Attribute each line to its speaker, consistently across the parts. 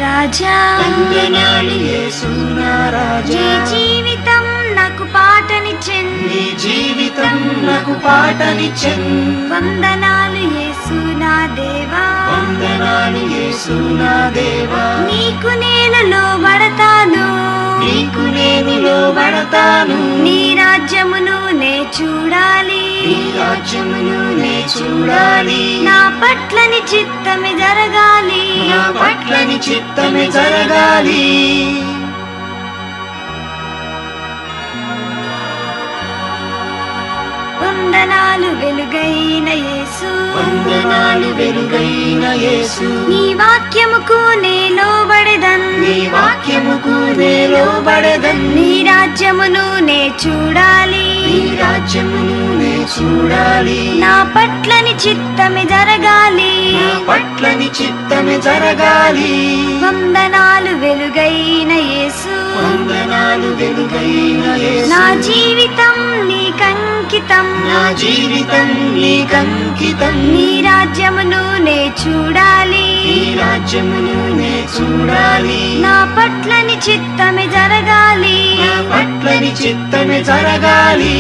Speaker 1: రాజా,
Speaker 2: వందనాలు యేసు నా రాజా.
Speaker 1: నీ జీవితం నాకు పాటనిచ్చెన్,
Speaker 2: నీ జీవితం నాకు పాటనిచ్చెన్.
Speaker 1: వందనాలు యేసు నా దేవా,
Speaker 2: వందనాలు యేసు నా దేవా.
Speaker 1: నీకు నేను లోబడతాను,
Speaker 2: నీకు నేను లోబడతాను.
Speaker 1: నీ రాజ్యమును నే చూడాలి,
Speaker 2: నీ రాజ్యమును నే చూడాలి.
Speaker 1: నా పట్ల నీ చిత్తమే జరగాలి,
Speaker 2: నా పట్ల నీ చిత్తమే జరగాలి.
Speaker 1: వందనాలు వెలుగైన యేసు,
Speaker 2: వందనాలు వెలుగైన యేసు.
Speaker 1: నీ వాక్యముకు నే లోబడెదన్,
Speaker 2: నీ వాక్యముకు నే లోబడెదన్.
Speaker 1: నీ రాజ్యమును నే చూడాలి,
Speaker 2: నీ రాజ్యమును నే చూడాలి.
Speaker 1: నా పట్ల నీ చిత్తమే జరగాలి,
Speaker 2: నా పట్ల నీ చిత్తమే జరగాలి.
Speaker 1: వందనాలు వెలుగైన యేసు,
Speaker 2: వందనాలు వెలుగైన యేసు.
Speaker 1: నా జీవితం నీకంకితం,
Speaker 2: నా జీవితం నీకంకితం.
Speaker 1: నీ రాజ్యమును నే చూడాలి,
Speaker 2: నీ రాజ్యమును నే చూడాలి.
Speaker 1: నా పట్ల నీ చిత్తమే జరగాలి,
Speaker 2: నా పట్ల నీ చిత్తమే జరగాలి.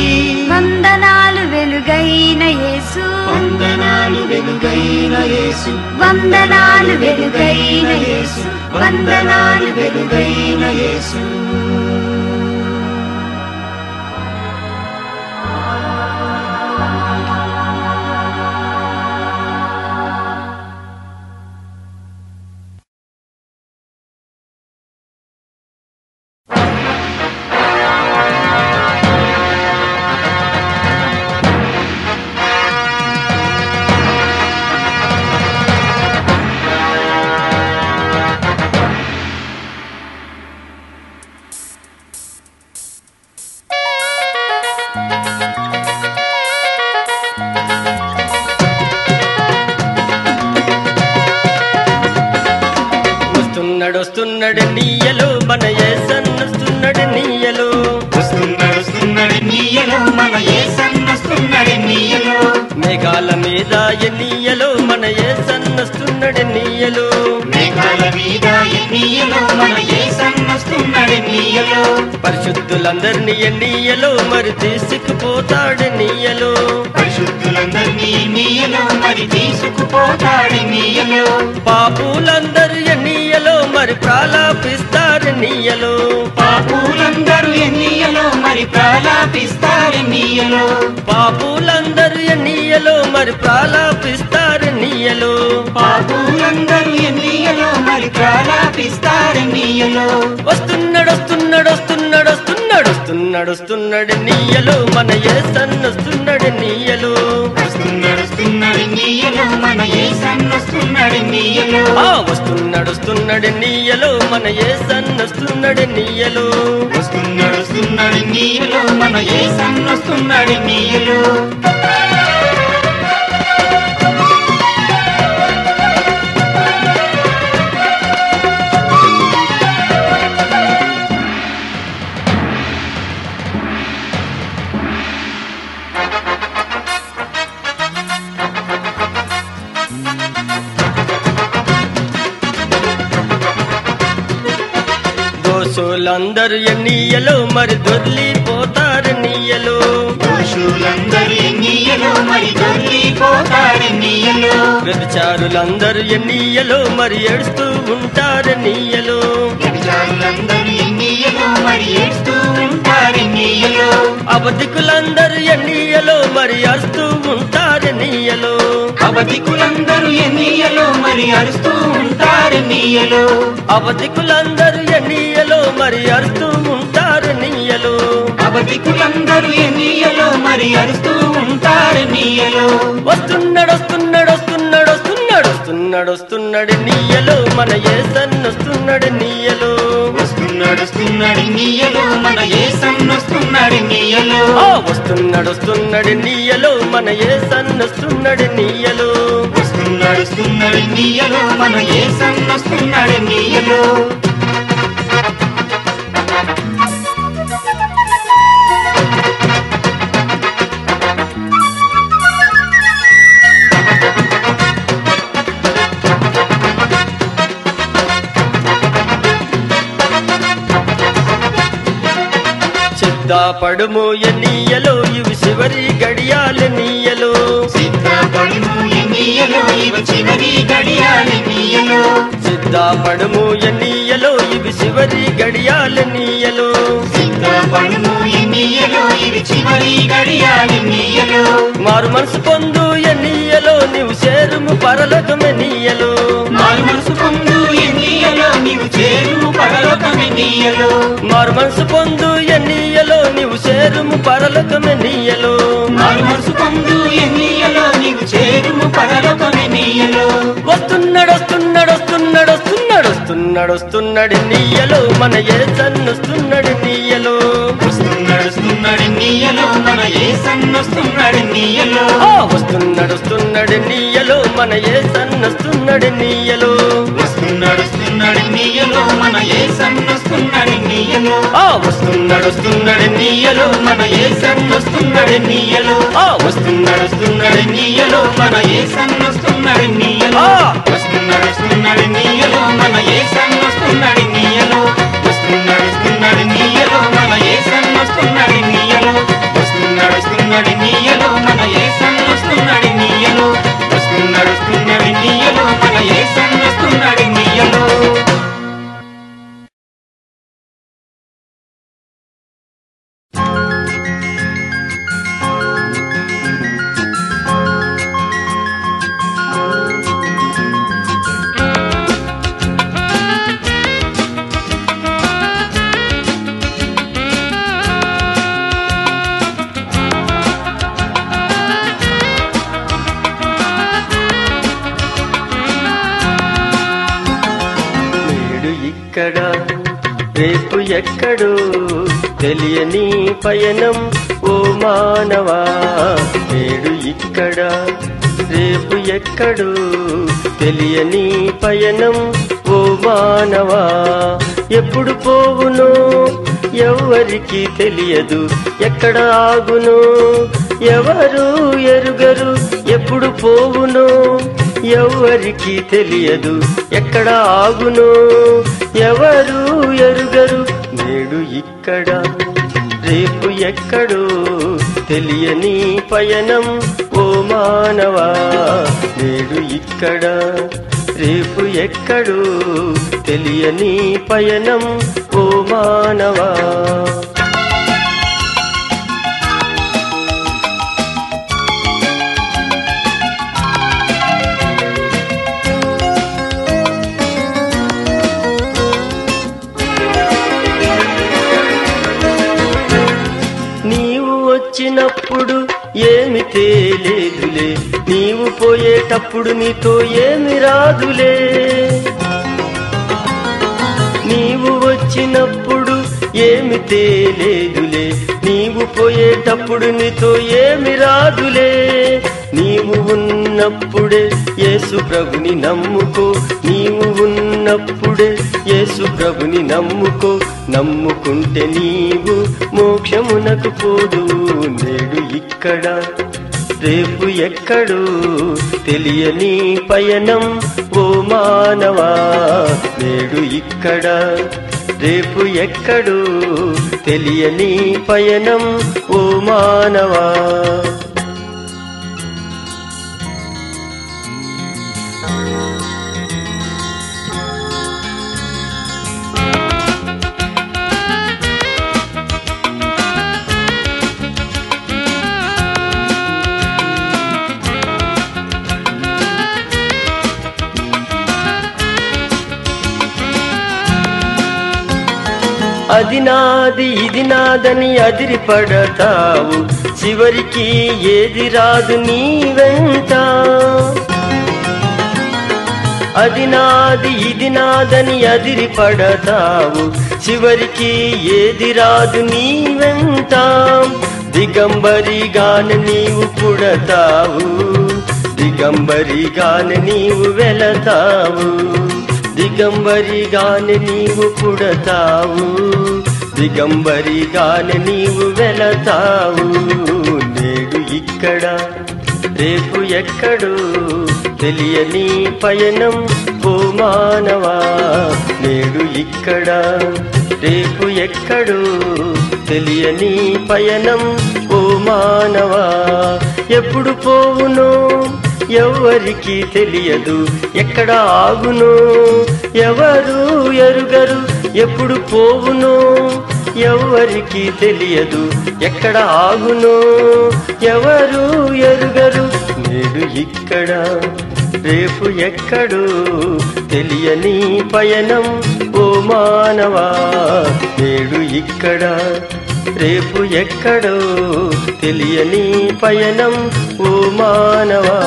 Speaker 1: వందనాలు వెలుగైన యేసు,
Speaker 2: వందనాలు వెలుగైన యేసు.
Speaker 1: వందనాలు వెలుగైన యేసు,
Speaker 2: వందనాలు వెలుగైన యేసు.
Speaker 3: వస్తున్నాడు నీయలో మన యేసన్నొస్తున్నాడు నీయలో,
Speaker 2: వస్తున్నాడు నీయలో మన యేసన్నొస్తున్నాడు నీయలో.
Speaker 3: మేఘాల మీద నీయలో మన యేసన్నొస్తున్నాడు నీయలో,
Speaker 2: మేఘాల మీద నీయలో మన యేసన్నొస్తున్నాడు నీయలో.
Speaker 3: పరిశుద్ధులందరినీ నీయలో మరి తీసుకుపోతాడు నీయలో,
Speaker 2: పరిశుద్ధులందరినీ నీయలో మరి తీసుకుపోతాడు నీయలో.
Speaker 3: పాపులందరూ నీయలో మరి ప్రాలాపిస్తారు నీయలో,
Speaker 2: పాపులందరూ ఎన్నియలో మరి ప్రాలాపిస్తారు నీయలో.
Speaker 3: పాపులందరూ నీయలో మరి ప్రాలాపిస్తారు నీయలో,
Speaker 2: పాపులందరూ ఎన్నియలో మరి ప్రాలాపిస్తారు నీయలో.
Speaker 3: వస్తున్నాడు వస్తున్నాడు వస్తున్నాడు వస్తున్నాడు వస్తున్నాడు వస్తున్నాడు నీయలో మన యేసన్నొస్తున్నాడు నీయలో,
Speaker 2: వస్తున్నాడు నీయలో మన యేసన్నొస్తున్నాడు నీయలో.
Speaker 3: వస్తున్నాడు వస్తున్నాడు నీయలో మన యేసన్నొస్తున్నాడు నీయలో,
Speaker 2: వస్తున్నాడు నీయలో మన యేసన్నొస్తున్నాడు నీయలో.
Speaker 3: దోషులందరూ నీయలో మరి దొర్లిపోతారు నీయలో,
Speaker 2: దోషులందరూ నీయలో మరి దొర్లిపోతారు నీయలో.
Speaker 3: వ్యభిచారులందరూ నీయలో మరి ఏడుస్తూ ఉంటారు నీయలో,
Speaker 2: వ్యభిచారులందరూ నీయలో మరి ఏడుస్తూ ఉంటారు నీయలో.
Speaker 3: అబద్ధికులందరూ నీయలో మరి అరుస్తూ ఉంటారు నీయలో,
Speaker 2: అబద్ధికులందరూ నీయలో మరి అరుస్తూ ఉంటారు నీయలో.
Speaker 3: అబద్ధికులందరూ నీయలో మరి అరుస్తూ ఉంటారు నీయలో,
Speaker 2: అబద్ధికులందరూ నీయలో మరి అరుస్తూ ఉంటారు నీయలో.
Speaker 3: వస్తున్నాడు వస్తున్నాడు వస్తున్నాడు వస్తున్నాడు వస్తున్నాడు వస్తున్నాడు నీయలో మన యేసన్నొస్తున్నాడు నీయలో,
Speaker 2: వస్తున్నాడు నీయలో మన యేసన్నొస్తున్నాడు నీయలో.
Speaker 3: వస్తున్నాడు వస్తున్నాడు నీయలో మన యేసన్నొస్తున్నాడు నీయలో,
Speaker 2: వస్తున్నాడు నీయలో మన యేసన్నొస్తున్నాడు నీయలో.
Speaker 3: సిద్ధపడుము ఎన్నియలో ఇవి చివరి గడియాలెన్నియలో
Speaker 2: సిద్ధపడుము ఎన్నియలో ఇవి చివరి గడియాలెన్నియలో
Speaker 3: సిద్ధపడుము ఎన్నియలో ఇవి చివరి గడియాలెన్నియలో
Speaker 2: సిద్ధపడుము ఎన్నియలో ఇవి చివరి గడియాలెన్నియలో
Speaker 3: మారు మనసు పొందు ఎన్నియలో నీవు చేరుము పరలోకమెన్నియలో
Speaker 2: మారు మనసు పొందు ఎన్నియలో నీవు చేరుము పరలోకమెన్నియలో
Speaker 3: మారు మనసు పొందు ఎన్నియలో నీవు చేరుము పరలోకమెన్నియలో
Speaker 2: మారు మనసు పొందు ఎన్నియలో నీవు చేరుము పరలోకమెన్నియలో
Speaker 3: వస్తున్నాడు వస్తున్నాడు వస్తున్నాడు వస్తున్నాడు వస్తున్నాడు వస్తున్నాడు నీయలో మన యేసన్నొస్తున్నాడు నీయలో
Speaker 2: వస్తున్నాడు వస్తున్నాడు నీయలో మన యేసన్నొస్తున్నాడు నీయలో
Speaker 3: వస్తున్నాడు వస్తున్నాడు నీయలో మన యేసన్నొస్తున్నాడు నీయలో
Speaker 2: వస్తున్నాడు వస్తున్నాడు నీయలో మన యేసన్నొస్తున్నాడు నీయలో
Speaker 3: వస్తున్నాడు వస్తున్నాడు నీయలో
Speaker 2: మన యేసన్నొస్తున్నాడు నీయలో వస్తున్నాడు వస్తున్నాడు నీయలో మన యేసన్నొస్తున్నాడు నీయలో వస్తున్నాడు వస్తున్నాడు నీయలో మన యేసన్నొస్తున్నాడు నీయలో వస్తున్నాడు వస్తున్నాడు నీయలో మన యేసన్నొస్తున్నాడు నీయలో వస్తున్నాడు వస్తున్నాడు నీయలో మన యేసన్నొస్తున్నాడు నీయలో వస్తున్నాడు వస్తున్నాడు నీయలో మన యేసన్నొస్తున్నాడు నీయలో
Speaker 3: ఇక్కడ రేపు ఎక్కడో తెలియని పయనం ఓ మానవా నేడు ఇక్కడ రేపు ఎక్కడో తెలియని పయనం ఓ మానవా ఎప్పుడు పోవునో ఎవరికి తెలియదు ఎక్కడ ఆగునో ఎవరు ఎరుగరు ఎప్పుడు పోవునో ఎవరికి తెలియదు ఎక్కడ ఆగునో ఎవరు ఎరుగరు నేడు ఇక్కడ రేపు ఎక్కడో తెలియని పయనం ఓ మానవా నేడు ఇక్కడ రేపు ఎక్కడో తెలియని పయనం ఓ మానవా వచ్చినప్పుడు ఏమి తేలేదులే నీవు పోయేటప్పుడు నీతో ఏమి రాదులే నీవు వచ్చినప్పుడు ఏమి తేలేదులే నీవు పోయేటప్పుడు నీతో ఏమి రాదులే నీవు ఉన్నప్పుడే యేసు ప్రభుని నమ్ముకో నీవు ఉన్నప్పుడే యేసు ప్రభుని నమ్ముకో నమ్ముకుంటే నీవు మోక్షమునకు పోదు నేడు ఇక్కడ రేపు ఎక్కడో తెలియని పయనం ఓ మానవా నేడు ఇక్కడ రేపు ఎక్కడో తెలియని పయనం ఓ మానవా అది నాది ఇది నాదని అదిరిపడతావు చివరికి ఏది రాదు నీ వెంట అది నాది ఇది నాదని అదిరిపడతావు చివరికి ఏది రాదు నీ వెంట దిగంబరిగానే నీవు పుడతావు దిగంబరిగానే నీవు వెళతావు దిగంబరిగానే నీవు పుడతావు దిగంబరిగానే నీవు వెళతావు నేడు ఇక్కడ రేపు ఎక్కడో తెలియని పయనం ఓ మానవా నేడు ఇక్కడ రేపు ఎక్కడో తెలియని పయనం ఓ మానవా. ఎప్పుడు పోవునో ఎవరికి తెలియదు, ఎక్కడ ఆగునో ఎవరు ఎరుగరు. ఎప్పుడు పోవునో ఎవరికి తెలియదు, ఎక్కడ ఆగునో ఎవరు ఎరుగరు. నేడు ఇక్కడ రేపు ఎక్కడో తెలియని పయనం ఓ మానవా. నేడు ఇక్కడ రేపు ఎక్కడో తెలియని పయనం ఓ మానవా.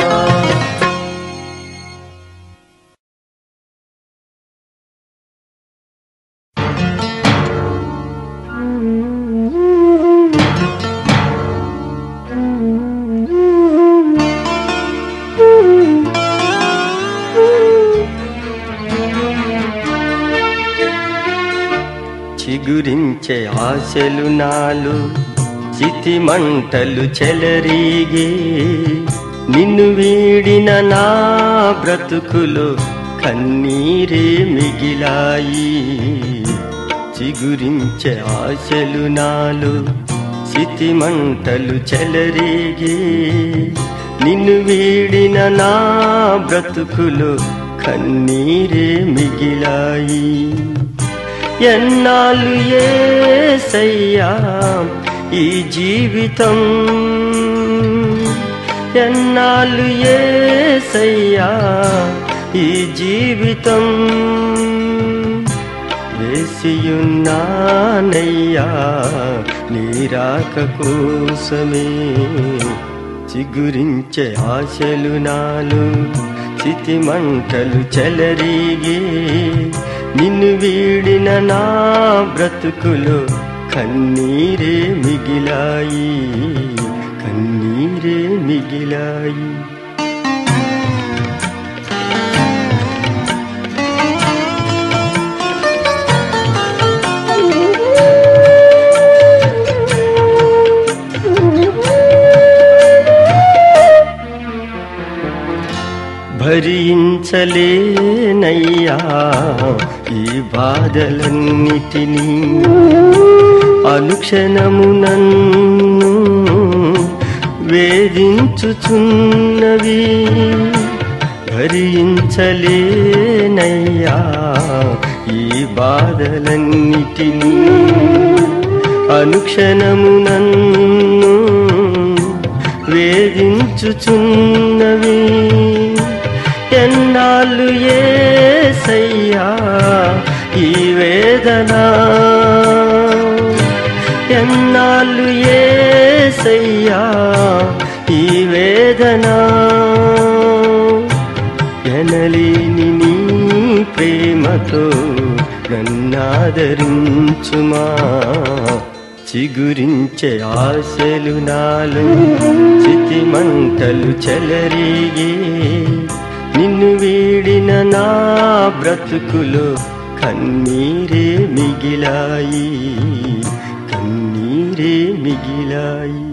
Speaker 3: చిగురించే ఆశలు నాలు చితి మంటలు చెలరీగే. నిన్ను వీడిన నా బ్రతుకులో కన్నీరే మిగిలాయి. చిగురించే ఆశలు నాలు చితి మంటలు చెలరీగే. నిన్ను వీడిన నా బ్రతుకులో కన్నీరే మిగిలాయి. ఎన్నాళ్ళు యేసయ్యా ఈ జీవితం, ఎన్నాళ్ళు యేసయ్యా ఈ జీవితం. వేసియున్నానయ్యా నీ రాక కోసమే. చిగురించే ఆశలు నాలు చితి మంటలు చెలరీగే. నిన్ను వీడిన నా బ్రతుకులో కన్నీరే మిగిలాయి, కన్నీరే మిగిలాయి. భరించలేనయ్యా ఈ బాధలన్నిటినీ, అనుక్షణము నన్ను వేధించుచున్నవి. భరించలేనయ్యా ఈ బాధలన్నిటినీ, అనుక్షణము నన్ను వేధించుచున్నవి. ఎన్నాళ్ళు యేసయ్యా ఈ వేదన, ఎన్నాళ్ళు యేసయ్యా ఈ వేదన. ఎనలేని నీ ప్రేమతో నన్నాదరించుమా. చిగురించే ఆశలు నాలో చితి మంటలు చెలరీగే. నిన్ను వీడిన నా బ్రతుకులో కన్నీరే మిగిలాయి, కన్నీరే మిగిలాయి.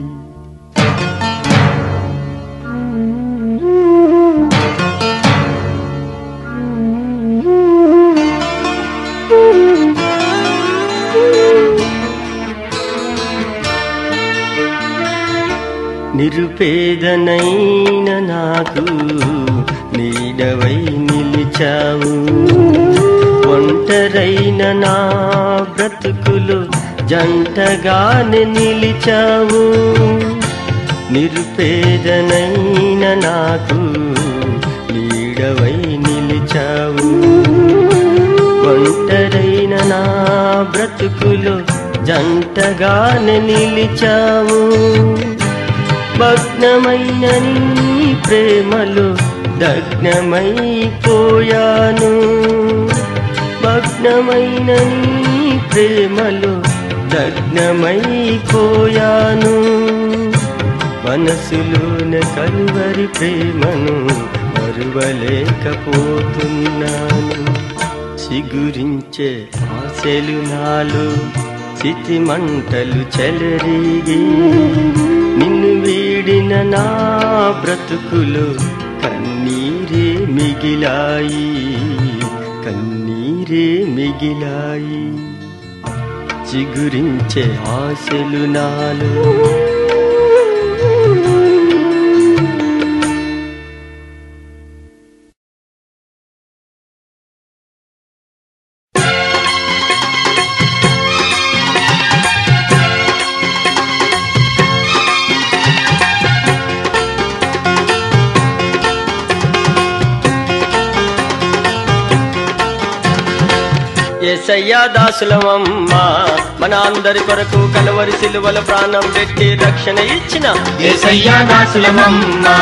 Speaker 3: నిరుపేదనైన నాకు నీడవై నిలిచావు. ఒంటరైన నా బ్రతుకులు జంటగానే నిలిచావు. నిరుపేదనైన నాకు నీడవై నిలిచావు. ఒంటరైన నా బ్రతుకులు జంటగానే నిలిచావు. భగ్నమైన నీ ప్రేమలో దగ్నమైపోయాను. భగ్నమైన నీ ప్రేమలో దగ్నమైపోయాను. మనసులోన కలువరి ప్రేమను మరువలేకపోతున్నాను. చిగురించే ఆశలు నాలో చితి మంటలు చెలరీగి. నిన్ను వీడిన నా బ్రతుకులో కన్నీరే మిగిలాయి, కన్నీరే మిగిలాయి. చిగురించే ఆశలు నాలో. యేసయ్యా దాసులమమ్మా మన అందరి కొరకు కలువరి సిలువల ప్రాణం పెట్టి రక్షణ ఇచ్చిన.
Speaker 2: యేసయ్యా దాసులమమ్మా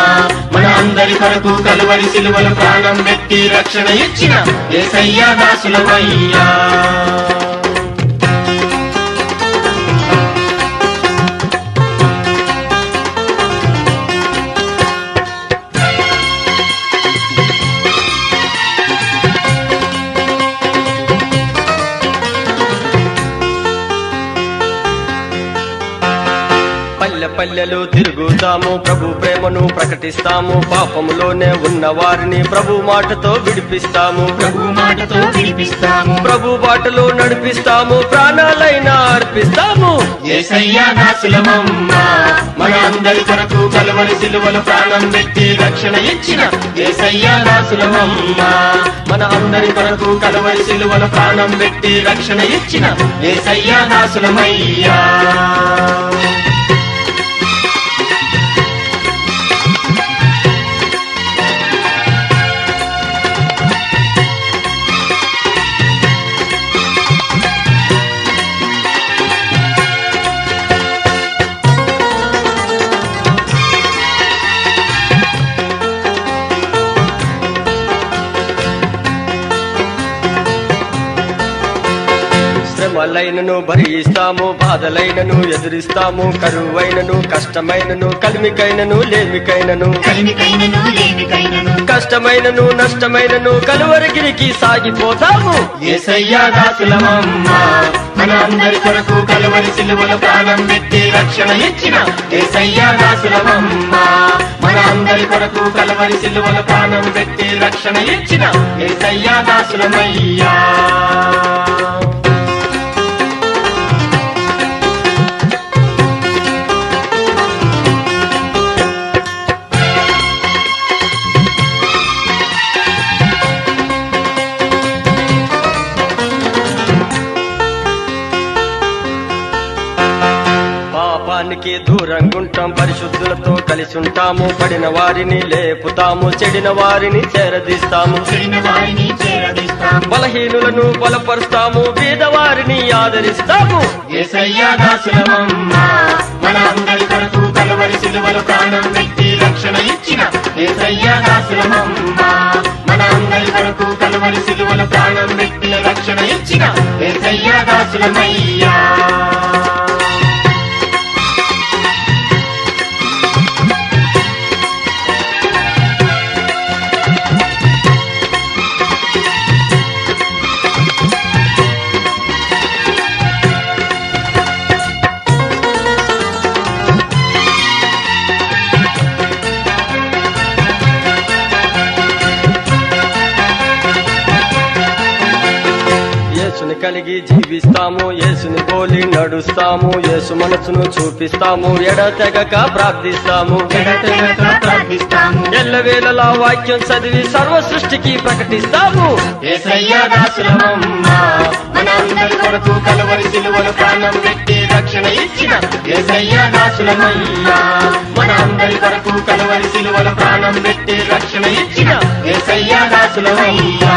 Speaker 2: మన అందరి కొరకు కలువరి సిలువల ప్రాణం పెట్టి రక్షణ ఇచ్చిన. యేసయ్యా దాసులమయ్యా.
Speaker 3: పల్లెలు తిరుగుతాము, ప్రభు ప్రేమను ప్రకటిస్తాము. పాపములోనే ఉన్న వారిని ప్రభు మాటతో విడిపిస్తాము.
Speaker 2: ప్రభు మాటతో విడిపిస్తాము.
Speaker 3: ప్రభు బాటలో నడిపిస్తాము, ప్రాణాలైనా అర్పిస్తాము.
Speaker 2: యేసయ్యా దాసులమమ్మా మన అందరి కొరకు కలువరి సిలువల ప్రాణం పెట్టి రక్షణ ఇచ్చిన. యేసయ్యా దాసులమమ్మా మన అందరి కొరకు కలువరి సిలువల ప్రాణం పెట్టి రక్షణ ఇచ్చిన. యేసయ్యా దాసులమయ్యా.
Speaker 3: శ్రమలైనను భరిస్తాము, బాధలైనను ఎదురిస్తాము. కరువైనను కష్టమైనను కలిమికైనను లేమికైనను, కష్టమైనను నష్టమైనను కలువరిగిరికి సాగిపోతాము.
Speaker 2: యేసయ్యా దాసులమమ్మా మన అందరి కొరకు కలువరి సిలువల ప్రాణం పెట్టి రక్షణ ఇచ్చిన. యేసయ్యా దాసులమమ్మా మన అందరి కొరకు కలువరి సిలువల ప్రాణం పెట్టి రక్షణ ఇచ్చిన. యేసయ్యా దాసులమయ్యా.
Speaker 3: పాపానికి దూరంగా ఉంటాం, పరిశుద్ధులతో కలిసి ఉంటాము. పడిన వారిని లేపుతాము, చెడిన వారిని చేరదీస్తాము. బలహీనులను బలపరుస్తాము, బీదవారిని ఆదరిస్తాము.
Speaker 2: యేసయ్యా దాసులమమ్మా మన అందరి కొరకు కలువరి సిలువల ప్రాణం పెట్టి రక్షణ ఇచ్చిన. యేసయ్యా దాసులమమ్మా మన అందరి కొరకు కలువరి సిలువల ప్రాణం పెట్టి రక్షణ ఇచ్చిన. యేసయ్యా దాసులమయ్యా.
Speaker 3: యేసుని కలిగి జీవిస్తాము, యేసుని పోలి నడుస్తాము. యేసు మనసును చూపిస్తాము, ఎడతెగక ప్రార్థిస్తాము. ఎల్లవేళలా వాక్యం చదివి సర్వ సృష్టికి ప్రకటిస్తాము.
Speaker 2: యేసయ్యా దాసులమమ్మా మన అందరి కొరకు కలువరి సిలువల ప్రాణం పెట్టి రక్షణ ఇచ్చిన. యేసయ్యా దాసులమయ్యా మన అందరి కొరకు కలువరి సిలువల ప్రాణం పెట్టి రక్షణ ఇచ్చిన. యేసయ్యా దాసులమయ్యా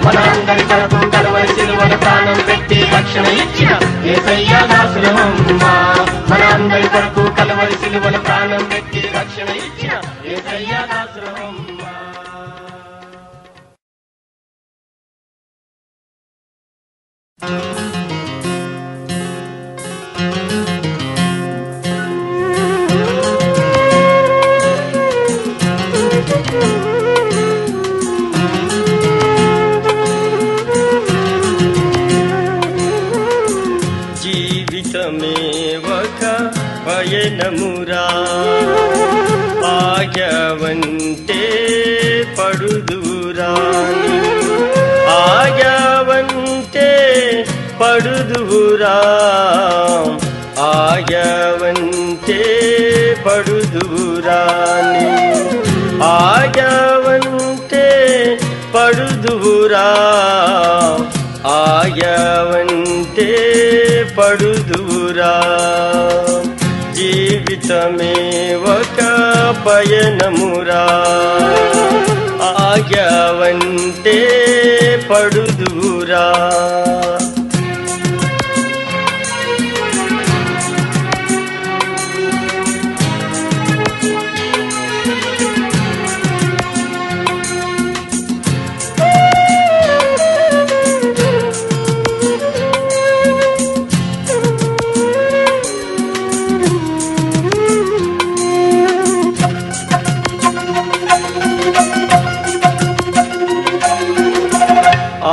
Speaker 2: మన అందరి కొరకు కలువరి సిలువల ప్రాణం పెట్టి రక్షణ ఇచ్చిన. యేసయ్యా దాసులమమ్మా మన అందరి కొరకు కలువరి సిలువల ప్రాణం పెట్టి రక్షణ ఇచ్చిన. యేసయ్యా దాసులమమ్మా.
Speaker 3: జీవితమే ఒక పయనమురా, ఆగవంటే పడుదురా. ఆగవంటే పడుదువురా ఆగవంటే పడుదువురా ఆగవంటే పడుదువురా ఆగవంటే పడుదువురా జీవితమే ఒక పయనమురా ఆగవంటే పడుదువురా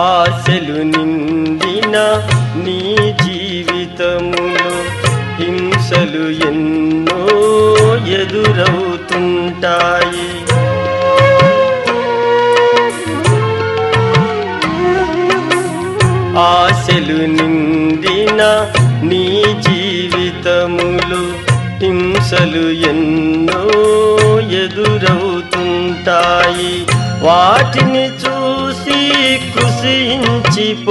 Speaker 3: ఆశలు నిండిన నీ జీవితములో హింసలు ఎన్నో ఎదురవుతుంటాయి ఆశలు నిండిన నీ జీవితములో హింసలు ఎన్నో ఎదురవుతుంటాయి వాటిని చూసి కృషించిపోకు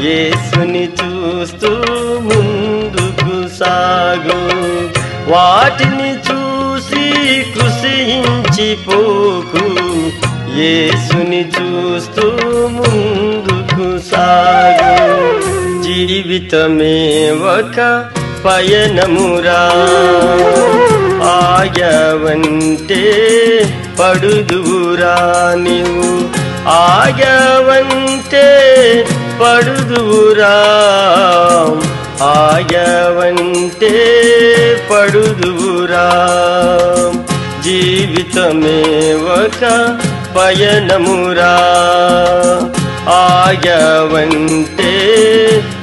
Speaker 3: యేసుని చూస్తూ ముందుకు సాగు వాటిని చూసి కృషించిపోకు యేసుని చూస్తూ ముందుకు సాగు జీవితమే ఒక పయనమురా ఆగవంటే పడుదువురా నీవు ఆగవంటే పడుదువురా ఆగవంటే పడుదువురా జీవితమే ఒక పయనమురా ఆగవంటే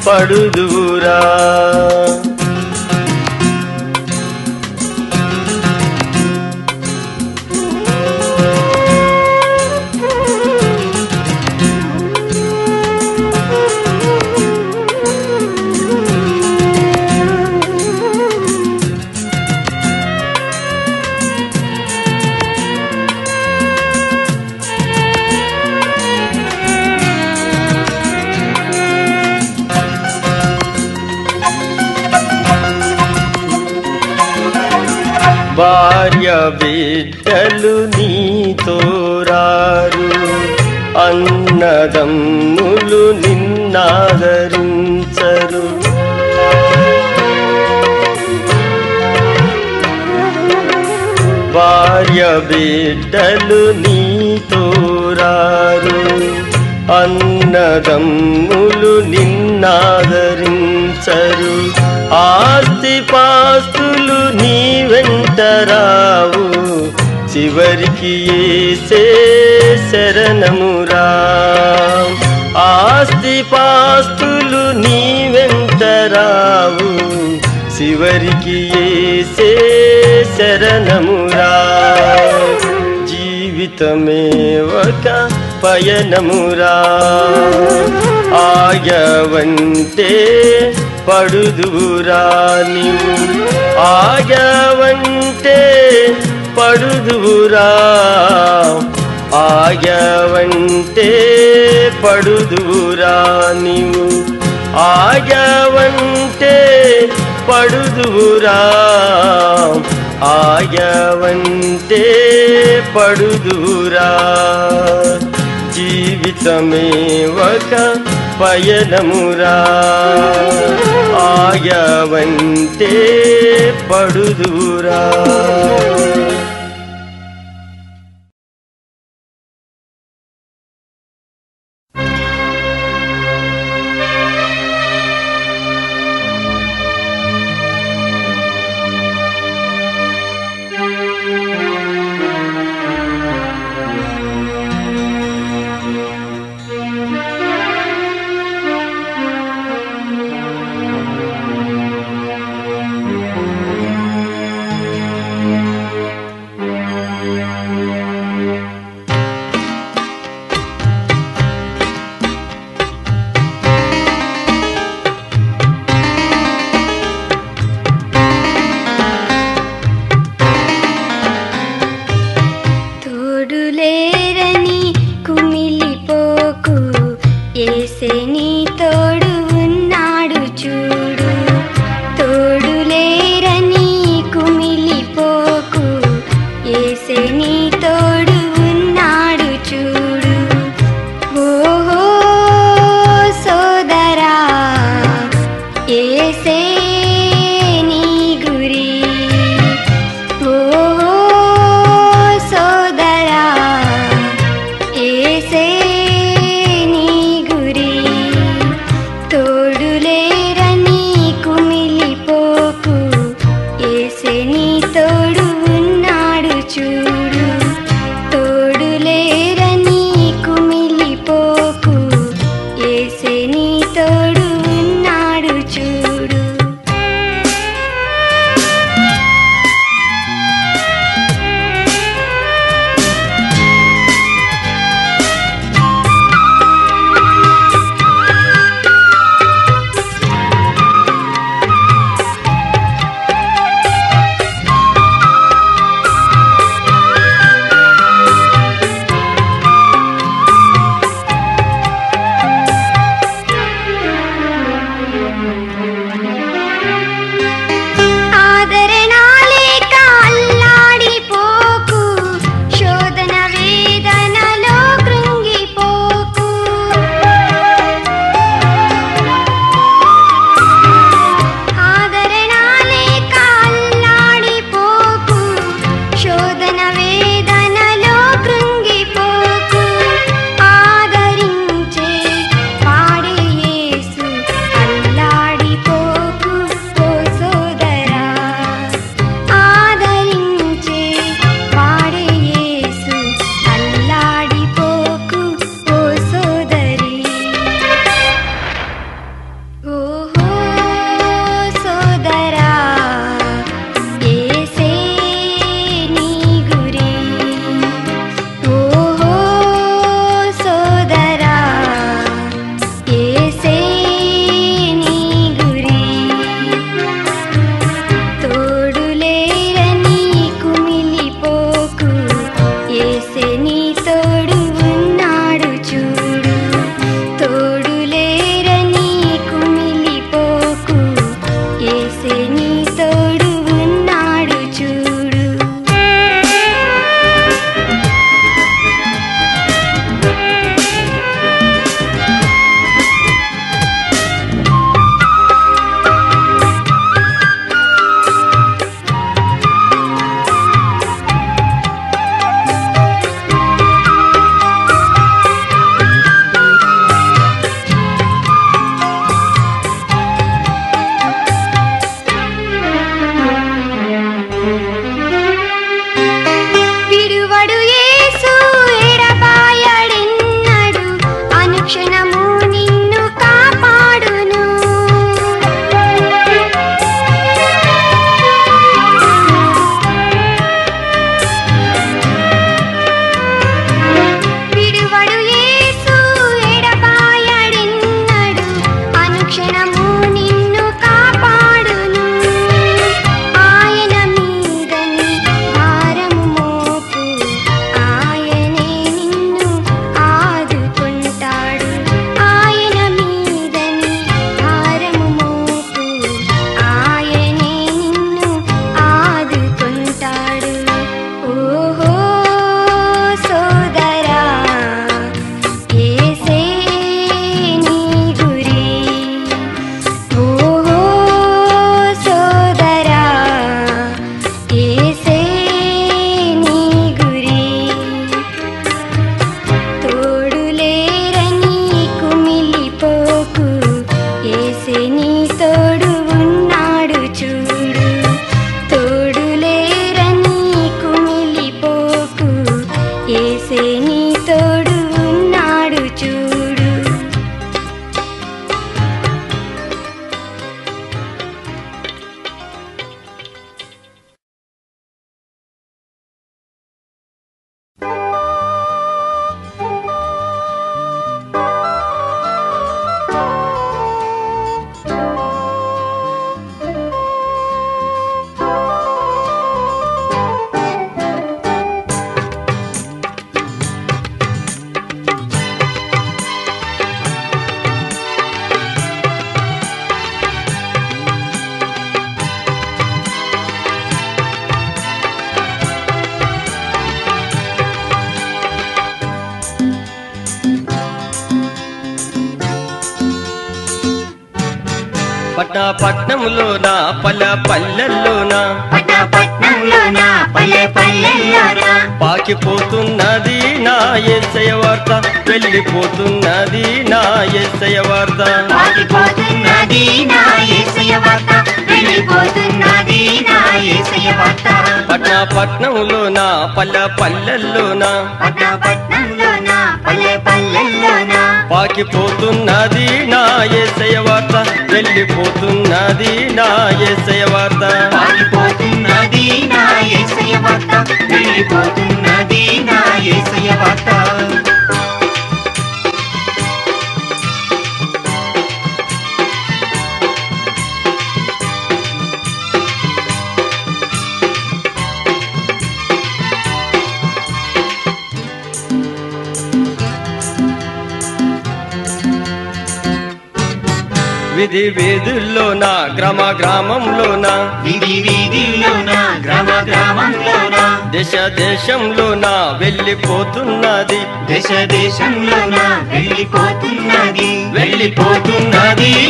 Speaker 3: పడుదువురా భార్య బిడ్డలు నీతో రారు అన్నదమ్ములు నిన్నాదరించరు భార్య బిడ్డలు నీతో రారు అన్నదమ్ములు నిన్నాదరించరు ఆస్తి పాస్తులు నీ వెంట రావు చివరికి యేసే శరణమురా ఆస్తి పాస్తులు నీ వెంట రావు చివరికి యేసే శరణమురా జీవితమే ఒక పయనమురా ఆగవంటే పడుదువురా నీవు ఆగవంటే పడుదువురా ఆగవంటే పడుదువురా నీవు ఆగవంటే పడుదువురా ఆగవంటే పడుదువురా జీవితమే ఒక పయనమురా ఆగవంటే పడుదువురా పట్నంలోన పల్లెల్లోన
Speaker 2: పట్టణంలోన పల్లెల్లోన
Speaker 3: పాకిపోతున్నది నా యేసయ్య వార్త, వెళ్ళిపోతున్నది నా యేసయ్య వార్త,
Speaker 2: పాకిపోతున్నది నా యేసయ్య వార్త, వెళ్ళిపోతున్నది నా యేసయ్య వార్త.
Speaker 3: పట్నంలోన పల్లెల్లోన
Speaker 2: పట్టణంలోన పల్లెల్లోన
Speaker 3: పాకిపోతున్నది నా యేసయ్య వార్త, వెళ్ళిపోతున్నది నా యేసయ్య వార్త,
Speaker 2: పాకిపోతున్నది నా యేసయ్య వార్త, వెళ్ళిపోతున్నది నా యేసయ్య వార్త.
Speaker 3: విధి వీధుల్లోన గ్రామంలోన
Speaker 2: వీధిలోన గ్రామంలోన
Speaker 3: దేశంలోన వెళ్ళిపోతున్నది,
Speaker 2: దేశంలోన వెళ్ళిపోతున్నది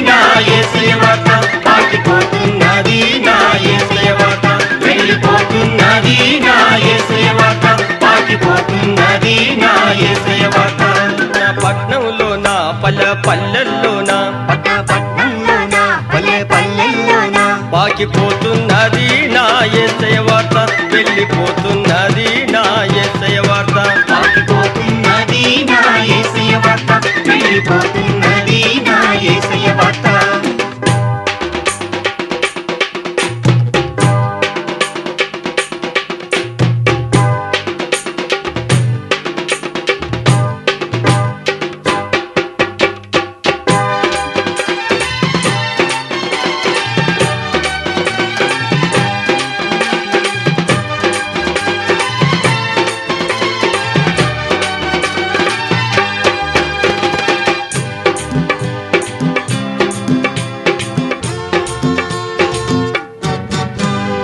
Speaker 2: నా యేసయ్య వార్త, పాకిపోతున్నది నా యేసయ్య వార్త, వెళ్ళిపోతున్నది నా యేసయ్య వార్త, పాకిపోతున్నది నా యేసయ్య వార్త.
Speaker 3: పట్నంలోన పల్లెల్లోన
Speaker 2: పట్టణంలోన పల్లెల్లోన
Speaker 3: పాకిపోతున్నది నా యేసయ్య వార్త, వెళ్ళిపోతున్నది నా యేసయ్య వార్త,
Speaker 2: పాకిపోతున్నది నా యేసయ్య వార్త, వెళ్ళిపోతున్నది నా యేసయ్య వార్త.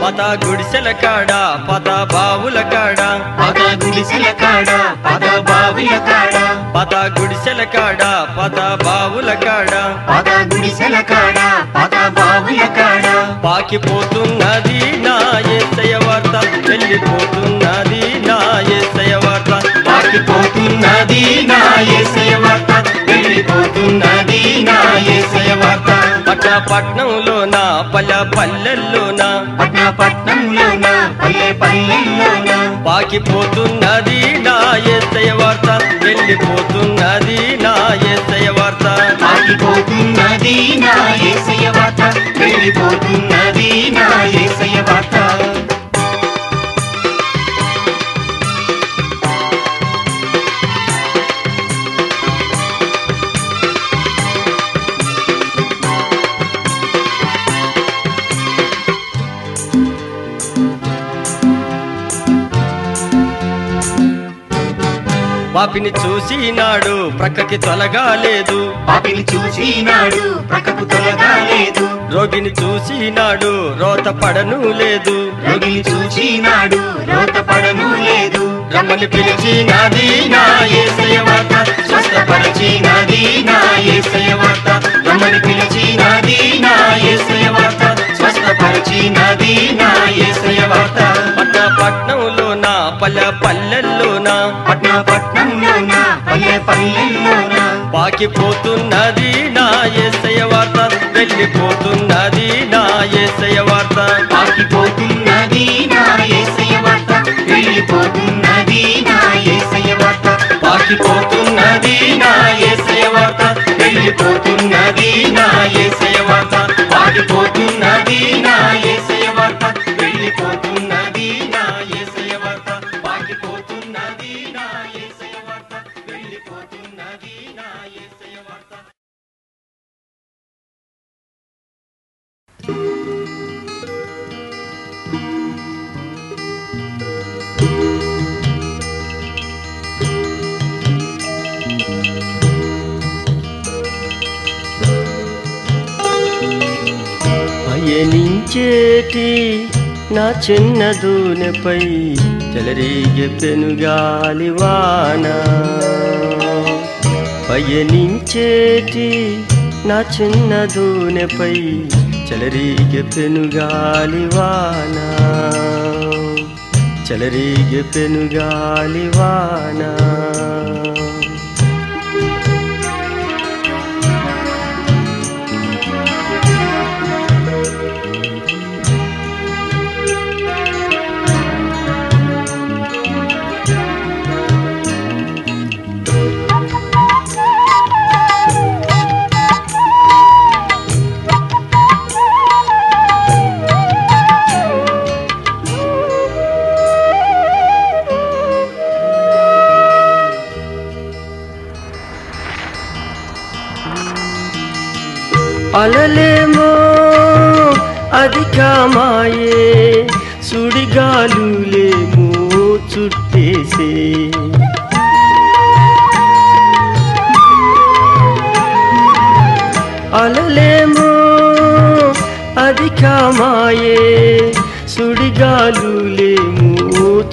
Speaker 3: పద గుడిసెల కాడ పద బావుల కాడ
Speaker 2: పద గుడిసెల కాడ పద బావుల కాడ
Speaker 3: పద గుడిసెల కాడ పద బావుల కాడ
Speaker 2: పద గుడిసెల కాడ పద బావుల కాడ
Speaker 3: పాకిపోతున్నది నా యేసయ్య వార్త, వెళ్ళిపోతున్నది నా యేసయ్య వార్త,
Speaker 2: పాకిపోతున్నది నా యేసయ్య వార్త, వెళ్ళిపోతున్నది నా యేసయ్య వార్త.
Speaker 3: పట్నంలోన పల్లెల్లోన
Speaker 2: పట్టణంలోన పల్లెల్లోన
Speaker 3: పాకిపోతున్నది నా యేసయ్య వార్త, వెళ్ళిపోతున్నది నా యేసయ్య వార్త,
Speaker 2: పాకిపోతున్నది నా యేసయ్య వార్త, వెళ్ళిపోతున్నది నా యేసయ్య వార్త.
Speaker 3: పాపిని చూసినాడు ప్రక్కకి తొలగాలేదు,
Speaker 2: పాపిని చూసినాడు ప్రక్కకు తొలగాలేదు,
Speaker 3: రోగిని చూసినాడు రోత పడను లేదు,
Speaker 2: రోగిని చూసినాడు రోత పడను లేదు,
Speaker 3: రమ్మని పిలిచినది నా యేసయ్య వార్త,
Speaker 2: స్వస్థపరిచినది నా యేసయ్య వార్త, రమ్మని పిలిచినది నా యేసయ్య వార్త, స్వస్థపరిచినది నా యేసయ్య వార్త.
Speaker 3: పట్నంలోన పల్లెల్లోన
Speaker 2: పట్టణంలోన పల్లెల్లోన
Speaker 3: పాకిపోతున్నది నా యేసయ్య వార్త, వెళ్ళిపోతున్నది నా యేసయ్య వార్త,
Speaker 2: పాకిపోతున్నది నా యేసయ్య వార్త, వెళ్ళిపోతున్నది నా యేసయ్య వార్త, పాకిపోతున్నది నా యేసయ్య వార్త, వెళ్ళిపోతున్నది నా యేసయ్య వార్త, పాకిపోతున్నది నా యేసయ్య వార్త, వెళ్ళిపోతున్నది నా యేసయ్య వార్త, పాకిపోతున్నది నా యేసయ్య వార్త, వెళ్ళిపోతున్నది నా యేసయ్య వార్త.
Speaker 3: పయనించేటి నా చిన్న దూనెపై చెలరేగే పెనుగాలివాన, పయనించేటి నా చిన్న దూనెపై చెలరేగే పెనుగాలివాన చెలరేగే పెనుగాలివాన అలలేమో అధికమాయే సుడిగాలులేమో చుట్టేసే అలలేమో అధికమాయే సుడిగాలులేమో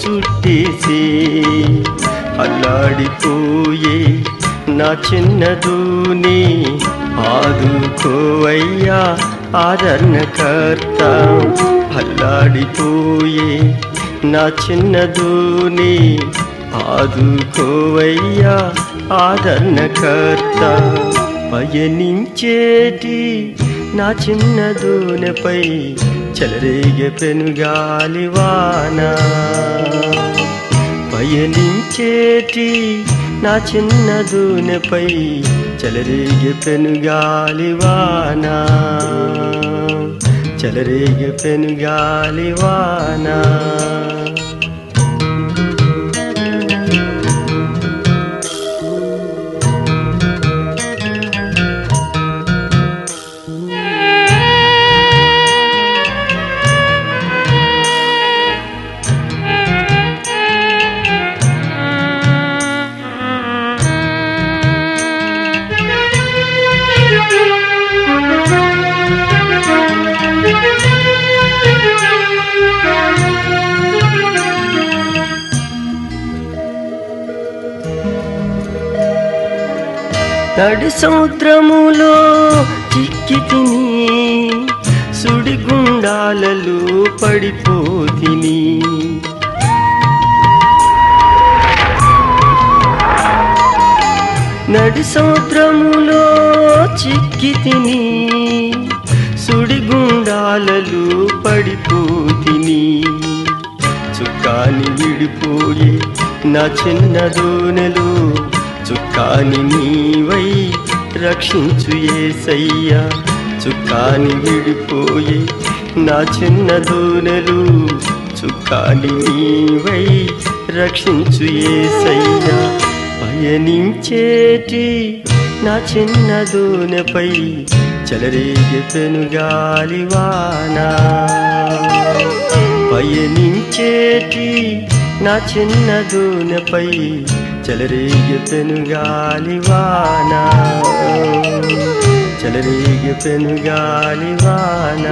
Speaker 3: చుట్టేసే అల్లాడిపోయే నా చిన్నదూని ఆదుకోవయ్యా ఆదరణకర్త అల్లాడిపోయే నా చిన్నదూని ఆదుకోవయ్యా ఆదరణకర్త పయనించేటి నా చిన్నదూనెపై చెలరేగే పెనుగాలివాన పయనించేటి నా చిన్నదూనెపై చెలరేగే పెనుగాలివాన చెలరేగే పెనుగాలివాన నడి సముద్రములో చిక్కి తిని సుడిగుండాలలో పడిపోతిని నడి సముద్రములో చిక్కి తిని సుడిగుండాలలో పడిపోతిని చుక్కాని విడిపోయి నా చిన్నదోనెలో చుక్కాని నీవై రక్షించు యేసయ్యా చుక్కాని విడిపోయి నా చిన్నదోనెలు చుక్కాని నీవై రక్షించు యేసయ్యా పయనించేటి నా చిన్నదోనెపై చెలరేగే పెనుగాలివాన పయనించేటి నా చిన్నదోనెపై చెలరేగే పెనుగాలివాన చెలరేగే పెనుగాలివాన